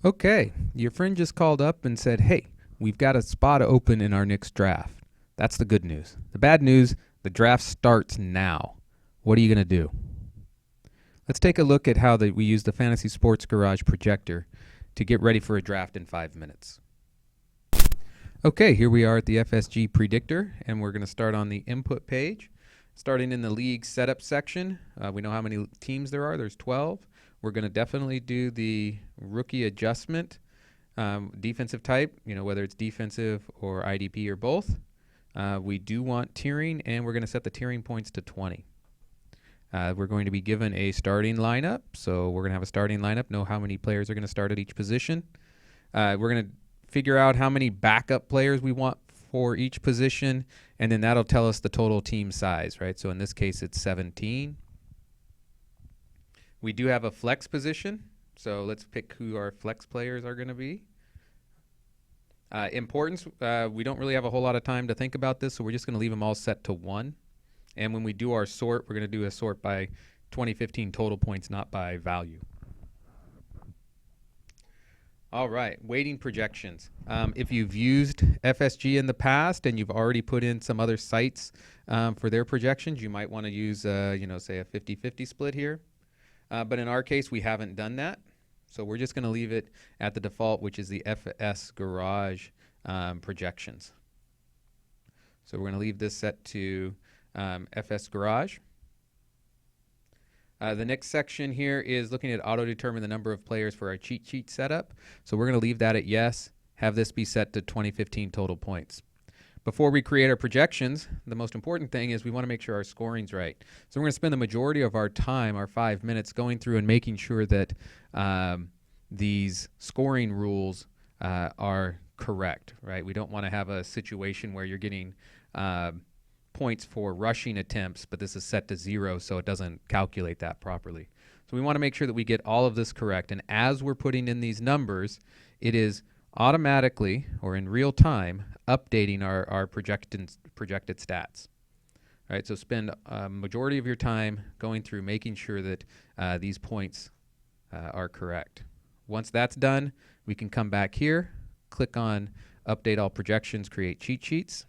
Okay, your friend just called up and said, hey, we've got a spot open in our next draft. That's the good news. The bad news, the draft starts now. What are you going to do? Let's take a look at how we use the Fantasy Sports Garage projector to get ready for a draft in 5 minutes. Okay, here we are at the FSG Predictor, and we're going to start on the input page. Starting in the league setup section, we know how many teams there are. There's 12. We're going to definitely do the rookie adjustment, defensive type, whether it's defensive or IDP or both. We do want tiering, and we're going to set the tiering points to 20. We're going to be given a starting lineup, so we're going to have a starting lineup, know how many players are going to start at each position. We're going to figure out how many backup players we want for each position, and then that'll tell us the total team size, right? So in this case, it's 17. We do have a flex position, so let's pick who our flex players are going to be. Importance, we don't really have a whole lot of time to think about this, so we're just going to leave them all set to 1. And when we do our sort, we're going to do a sort by 2015 total points, not by value. All right, weighting projections. If you've used FSG in the past and you've already put in some other sites for their projections, you might want to use, say a 50-50 split here. But in our case, we haven't done that. So we're just going to leave it at the default, which is the FS Garage projections. So we're going to leave this set to FS Garage. The next section here is looking at auto-determine the number of players for our cheat sheet setup. So we're going to leave that at yes, have this be set to 2015 total points. Before we create our projections, the most important thing is we want to make sure our scoring's right. So we're going to spend the majority of our time, our 5 minutes, going through and making sure that these scoring rules are correct, right? We don't want to have a situation where you're getting points for rushing attempts, but this is set to 0, so it doesn't calculate that properly. So we want to make sure that we get all of this correct. And as we're putting in these numbers, it is automatically, or in real time, updating our projected stats. All right, so spend a majority of your time going through making sure that these points are correct. Once that's done, we can come back here, click on Update All Projections, Create Cheat Sheets.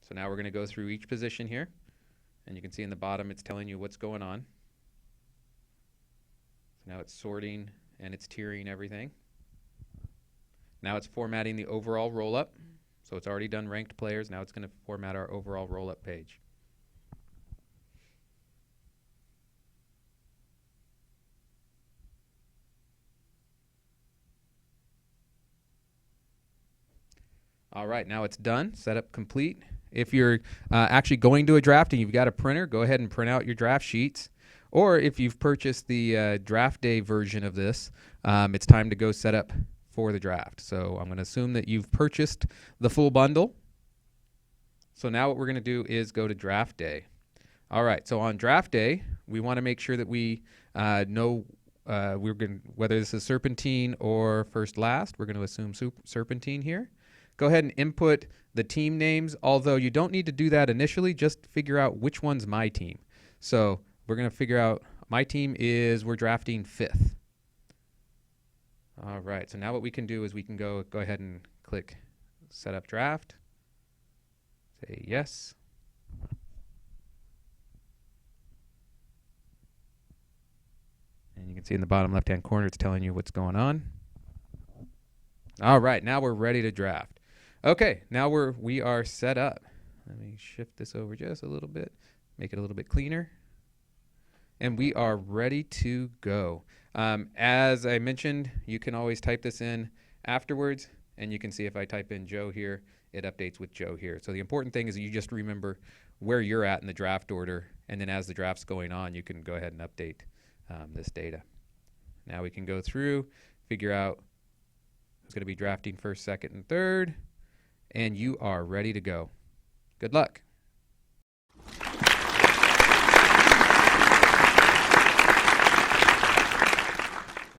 So now we're going to go through each position here, and you can see in the bottom it's telling you what's going on. So now it's sorting and it's tiering everything. Now it's formatting the overall roll-up. So it's already done ranked players. Now it's going to format our overall roll-up page. All right, now it's done. Setup complete. If you're actually going to a draft and you've got a printer, go ahead and print out your draft sheets. Or if you've purchased the draft day version of this, it's time to go set up for the draft. So I'm going to assume that you've purchased the full bundle. So now what we're going to do is go to draft day. All right, so on draft day, we want to make sure that we know whether this is serpentine or first last. We're going to assume serpentine here. Go ahead and input the team names, although you don't need to do that initially. Just figure out which one's my team. So we're going to figure out my team is we're drafting 5th. All right, so now what we can do is we can go ahead and click Set Up Draft. Say yes. And you can see in the bottom left-hand corner it's telling you what's going on. All right, now we're ready to draft. Okay, now we are set up. Let me shift this over just a little bit, make it a little bit cleaner. And we are ready to go. As I mentioned, you can always type this in afterwards, and you can see if I type in Joe here, it updates with Joe here. So the important thing is that you just remember where you're at in the draft order, and then as the draft's going on, you can go ahead and update this data. Now we can go through, figure out who's going to be drafting 1st, 2nd, and 3rd, and you are ready to go. Good luck.